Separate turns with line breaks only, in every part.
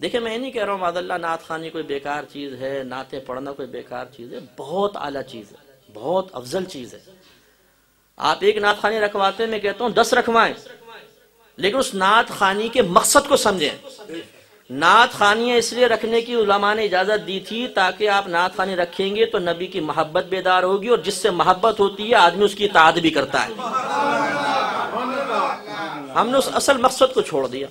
دیکھیں میں نہیں کہہ رہا ہوں معاذ اللہ نعت خوانی کوئی بیکار چیز ہے، نعتیں پڑھنا کوئی بیکار چیز ہے، بہت اعلیٰ چیز ہے، بہت افضل چیز ہے۔ آپ ایک نعت خوانی رکھواتے ہیں، میں کہتا ہوں 10 رکھوائیں، لیکن اس نعت خوانی کے مقصد کو سمجھیں۔ نعت خوانیاں اس لیے رکھنے کی علماء نے اجازت دی تھی تاکہ آپ نعت خوانی رکھیں گے تو نبی کی محبت بیدار ہوگی، اور جس سے محبت ہوتی ہے آدمی اس کی اطاعت بھی کرتا ہے۔ ہم نے اس اصل مقصد کو چھوڑ دیا،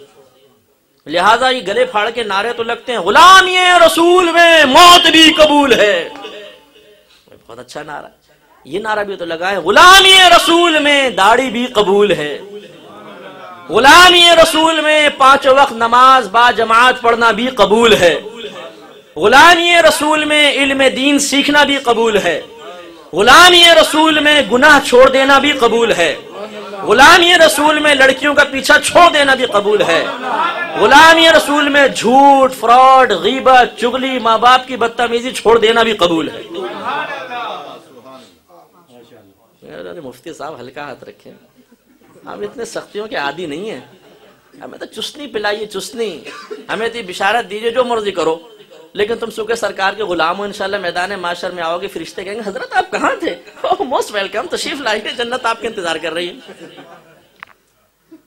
لہٰذا یہ گلے پھاڑ کے نعرے تو لگتے ہیں، غلامی رسول میں موت بھی قبول ہے، بہت اچھا نعرہ، یہ نعرہ بھی تو لگا ہے، غلامی رسول میں داڑھی بھی قبول ہے، غلامی رسول میں 5 وقت نماز با جماعت پڑھنا بھی قبول ہے، غلامی رسول میں علم دین سیکھنا بھی قبول ہے، غلامی رسول میں گناہ چھوڑ دینا بھی قبول ہے، غلامی رسول میں لڑکیوں کا پیچھا چھوڑ دینا بھی قبول ہے، غلامی رسول میں جھوٹ، فراڈ، غیبت، چغلی، ماں باپ کی بدتمیزی چھوڑ دینا بھی قبول ہے۔ مفتی صاحب ہلکا ہاتھ رکھیں، ہم اتنے سختیوں کے عادی نہیں ہیں، ہمیں تو چسنی پلائیے، چسنی، ہمیں تو بشارت دیجئے جو مرضی کرو، لیکن تم سکے سرکار کے غلام ہو، انشاءاللہ میدان معاشر میں آؤ گے، فرشتے کہیں گے حضرت آپ کہاں تھے؟ موسٹ ویلکم، تشریف لائیے، جنت آپ کے انتظار کر رہی ہے۔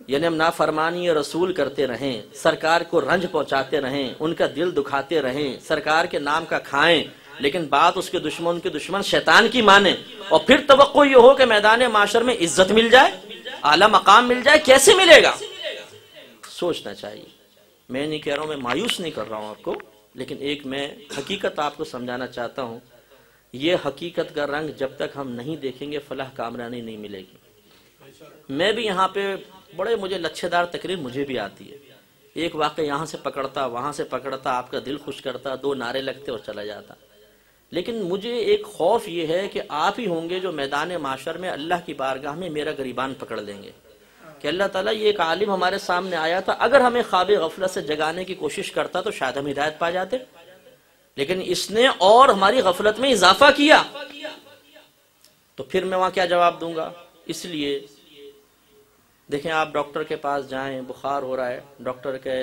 یعنی ہم نافرمانی رسول کرتے رہیں، سرکار کو رنج پہنچاتے رہیں، ان کا دل دکھاتے رہیں، سرکار کے نام کا کھائیں، لیکن بات اس کے دشمن شیطان کی مانیں، اور پھر توقع یہ ہو کہ میدان معاشر میں عزت مل جائے، اعلیٰ مقام مل جائے، کیسے ملے گا؟ سوچنا چاہیے۔ میں نہیں کہہ رہا ہوں، میں مایوس نہیں کر رہا ہوں آپ کو، لیکن ایک میں حقیقت آپ کو سمجھانا چاہتا ہوں، یہ حقیقت کا رنگ جب تک ہم نہیں دیکھیں گے فلاح کامرانی نہیں ملے گی۔ میں بھی یہاں پہ بڑے مجھے لچھے دار تقریر مجھے بھی آتی ہے، ایک واقعہ یہاں سے پکڑتا وہاں سے پکڑتا، آپ کا دل خوش کرتا، 2 نعرے لگتے اور چلا جاتا، لیکن مجھے ایک خوف یہ ہے کہ آپ ہی ہوں گے جو میدان معاشر میں اللہ کی بارگاہ میں میرا گریبان پکڑ لیں گے کہ اللہ تعالیٰ یہ ایک عالم ہمارے سامنے آیا تھا، اگر ہمیں خواب غفلت سے جگانے کی کوشش کرتا تو شاید ہم ہدایت پا جاتے، لیکن اس نے اور ہماری غفلت میں اضافہ کیا، تو پھر میں وہاں کیا جواب دوں گا؟ اس لیے دیکھیں، آپ ڈاکٹر کے پاس جائیں، بخار ہو رہا ہے، ڈاکٹر کے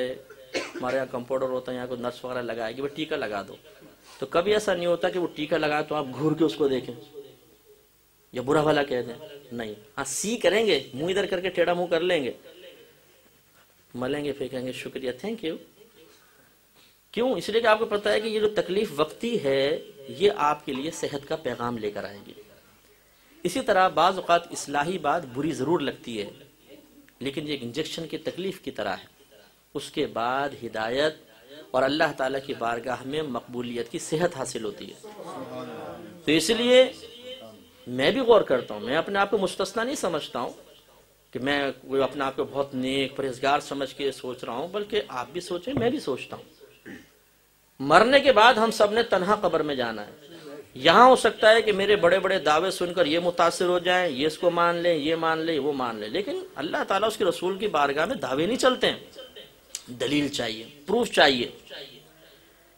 ہمارے یہاں کمپاؤنڈر ہوتا ہے، یہاں کوئی نرس وغیرہ لگائے گی، وہ ٹیکا لگا دو، تو کبھی ایسا نہیں ہوتا کہ وہ ٹیکا لگائے تو آپ گھور کے اس کو دیکھیں یا برا بھلا کہہ دیں، نہیں، ہاں سی کریں گے، منہ ادھر کر کے ٹیڑھا منہ کر لیں گے، ملیں گے، پھر کہیں گے شکریہ، تھینک یو۔ کیوں؟ اس لیے کہ آپ کو پتہ ہے کہ یہ جو تکلیف وقتی ہے یہ آپ کے لیے صحت کا پیغام لے کر آئے گی۔ اسی طرح بعض اوقات اصلاحی بات بری ضرور لگتی ہے، لیکن یہ ایک انجیکشن کی تکلیف کی طرح ہے، اس کے بعد ہدایت اور اللہ تعالیٰ کی بارگاہ میں مقبولیت کی صحت حاصل ہوتی ہے۔ تو اس لیے میں بھی غور کرتا ہوں، میں اپنے آپ کو مستثنا نہیں سمجھتا ہوں کہ میں اپنے آپ کو بہت نیک پرہیزگار سمجھ کے سوچ رہا ہوں، بلکہ آپ بھی سوچیں، میں بھی سوچتا ہوں۔ مرنے کے بعد ہم سب نے تنہا قبر میں جانا ہے۔ یہاں ہو سکتا ہے کہ میرے بڑے بڑے دعوے سن کر یہ متاثر ہو جائیں، یہ اس کو مان لیں، یہ مان لیں، وہ مان لیں، لیکن اللہ تعالیٰ اس کے رسول کی بارگاہ میں دعوے نہیں چلتے ہیں، دلیل چاہیے، پروف چاہیے۔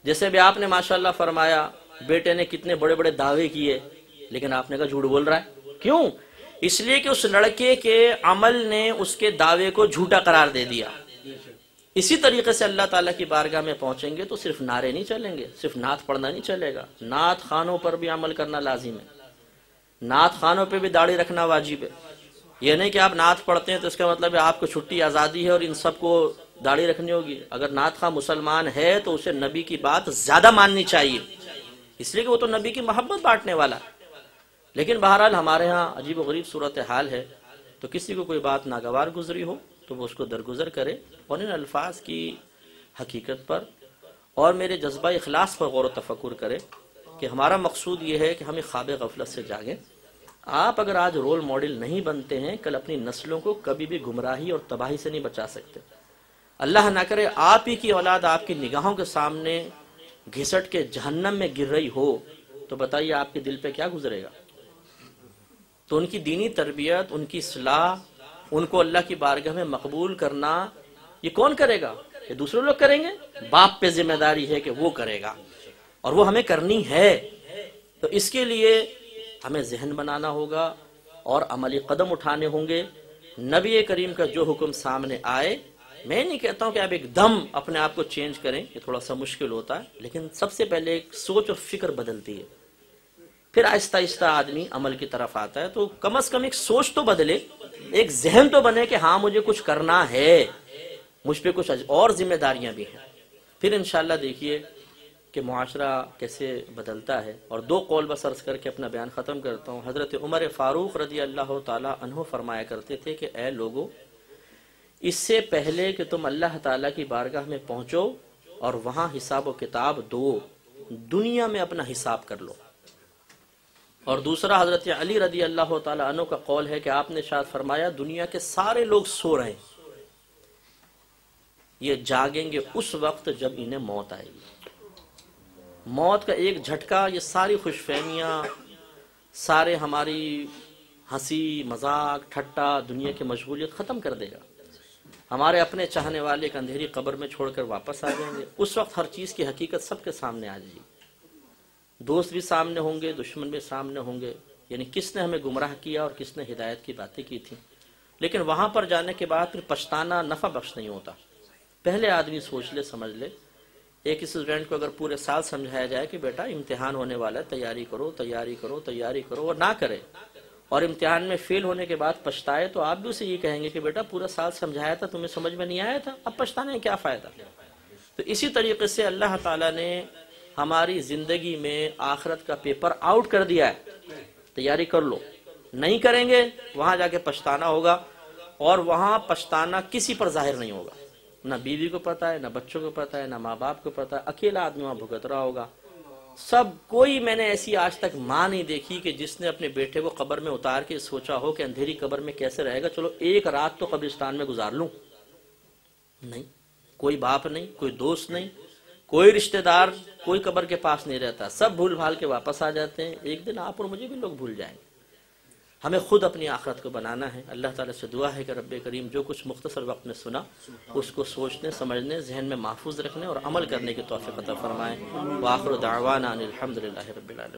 جیسے بھی آپ نے ماشاءاللہ فرمایا بیٹے نے کتنے بڑے بڑے دعوے کیے، لیکن آپ نے کہا جھوٹ بول رہا ہے، کیوں؟ اس لیے کہ اس لڑکے کے عمل نے اس کے دعوے کو جھوٹا قرار دے دیا۔ اسی طریقے سے اللہ تعالیٰ کی بارگاہ میں پہنچیں گے تو صرف نعرے نہیں چلیں گے، صرف نعت پڑھنا نہیں چلے گا، نعت خانوں پر بھی عمل کرنا لازم ہے، نعت خانوں پہ بھی داڑھی رکھنا واجب ہے۔ یہ نہیں کہ آپ نعت پڑھتے ہیں تو اس کا مطلب ہے آپ کو چھٹی آزادی ہے اور ان سب کو داڑھی رکھنی ہوگی۔ اگر نعت خواہ مسلمان ہے تو اسے نبی کی بات زیادہ ماننی چاہیے، اس لیے کہ وہ تو نبی کی محبت بانٹنے والا ہے۔ لیکن بہرحال ہمارے ہاں عجیب و غریب صورتحال ہے، تو کسی کو کوئی بات ناگوار گزری ہو تو وہ اس کو درگزر کرے اور ان الفاظ کی حقیقت پر اور میرے جذبہ اخلاص پر غور و تفکر کرے کہ ہمارا مقصود یہ ہے کہ ہمیں خواب غفلت سے جاگیں۔ آپ اگر آج رول ماڈل نہیں بنتے ہیں، کل اپنی نسلوں کو کبھی بھی گمراہی اور تباہی سے نہیں بچا سکتے۔ اللہ نہ کرے آپ ہی کی اولاد آپ کی نگاہوں کے سامنے گھسٹ کے جہنم میں گر رہی ہو تو بتائیے آپ کے دل پہ کیا گزرے گا؟ تو ان کی دینی تربیت، ان کی اصلاح، ان کو اللہ کی بارگاہ میں مقبول کرنا یہ کون کرے گا؟ یہ دوسرے لوگ کریں گے؟ باپ پہ ذمہ داری ہے کہ وہ کرے گا، اور وہ ہمیں کرنی ہے۔ تو اس کے لیے ہمیں ذہن بنانا ہوگا اور عملی قدم اٹھانے ہوں گے۔ نبی کریم کا جو حکم سامنے آئے میں نہیں کہتا ہوں کہ آپ ایک دم اپنے آپ کو چینج کریں، یہ تھوڑا سا مشکل ہوتا ہے، لیکن سب سے پہلے ایک سوچ اور فکر بدلتی ہے، پھر آہستہ آہستہ آدمی عمل کی طرف آتا ہے۔ تو کم از کم ایک سوچ تو بدلے، ایک ذہن تو بنے کہ ہاں مجھے کچھ کرنا ہے، مجھ پہ کچھ اور ذمہ داریاں بھی ہیں، پھر انشاءاللہ دیکھیے کہ معاشرہ کیسے بدلتا ہے۔ اور دو قول بس عرض کر کے اپنا بیان ختم کرتا ہوں۔ حضرت عمر فاروق رضی اللہ تعالی عنہ فرمایا کرتے تھے کہ اے لوگو، اس سے پہلے کہ تم اللہ تعالیٰ کی بارگاہ میں پہنچو اور وہاں حساب و کتاب دو، دنیا میں اپنا حساب کر لو۔ اور دوسرا حضرت علی رضی اللہ تعالیٰ عنہ کا قول ہے کہ آپ نے ارشاد فرمایا دنیا کے سارے لوگ سو رہے ہیں، یہ جاگیں گے اس وقت جب انہیں موت آئے گی۔ موت کا ایک جھٹکا یہ ساری خوش فہمیاں، سارے ہماری ہنسی مذاق ٹھٹا دنیا کی مشغولیت ختم کر دے گا۔ ہمارے اپنے چاہنے والے ایک اندھیری قبر میں چھوڑ کر واپس آ جائیں گے۔ اس وقت ہر چیز کی حقیقت سب کے سامنے آ جائے گی، دوست بھی سامنے ہوں گے، دشمن بھی سامنے ہوں گے، یعنی کس نے ہمیں گمراہ کیا اور کس نے ہدایت کی باتیں کی تھیں۔ لیکن وہاں پر جانے کے بعد پھر پچھتانا نفع بخش نہیں ہوتا۔ پہلے آدمی سوچ لے سمجھ لے، ایک اسٹوڈنٹ کو اگر پورے سال سمجھایا جائے کہ بیٹا امتحان ہونے والا ہے، تیاری کرو تیاری کرو تیاری کرو، اور نہ کرے اور امتحان میں فیل ہونے کے بعد پچھتائے، تو آپ بھی اسے یہ کہیں گے کہ بیٹا پورا سال سمجھایا تھا، تمہیں سمجھ میں نہیں آیا تھا، اب پچھتانے کیا فائدہ۔ تو اسی طریقے سے اللہ تعالیٰ نے ہماری زندگی میں آخرت کا پیپر آؤٹ کر دیا ہے، تیاری کر لو، نہیں کریں گے وہاں جا کے پچھتانا ہوگا، اور وہاں پچھتانا کسی پر ظاہر نہیں ہوگا، نہ بیوی کو پتہ ہے، نہ بچوں کو پتہ ہے، نہ ماں باپ کو پتہ ہے، اکیلا آدمی وہاں بھگت رہا ہوگا۔ سب کوئی، میں نے ایسی آج تک ماں نہیں دیکھی کہ جس نے اپنے بیٹے کو قبر میں اتار کے سوچا ہو کہ اندھیری قبر میں کیسے رہے گا، چلو ایک رات تو قبرستان میں گزار لوں۔ نہیں، کوئی باپ نہیں، کوئی دوست نہیں، کوئی رشتہ دار، کوئی قبر کے پاس نہیں رہتا، سب بھول بھال کے واپس آ جاتے ہیں۔ ایک دن آپ اور مجھے بھی لوگ بھول جائیں گے۔ ہمیں خود اپنی آخرت کو بنانا ہے۔ اللہ تعالیٰ سے دعا ہے کہ رب کریم جو کچھ مختصر وقت میں سنا اس کو سوچنے سمجھنے ذہن میں محفوظ رکھنے اور عمل کرنے کی توفیق عطا فرمائے۔ وآخر دعوانا ان الحمد للہ رب العالمین۔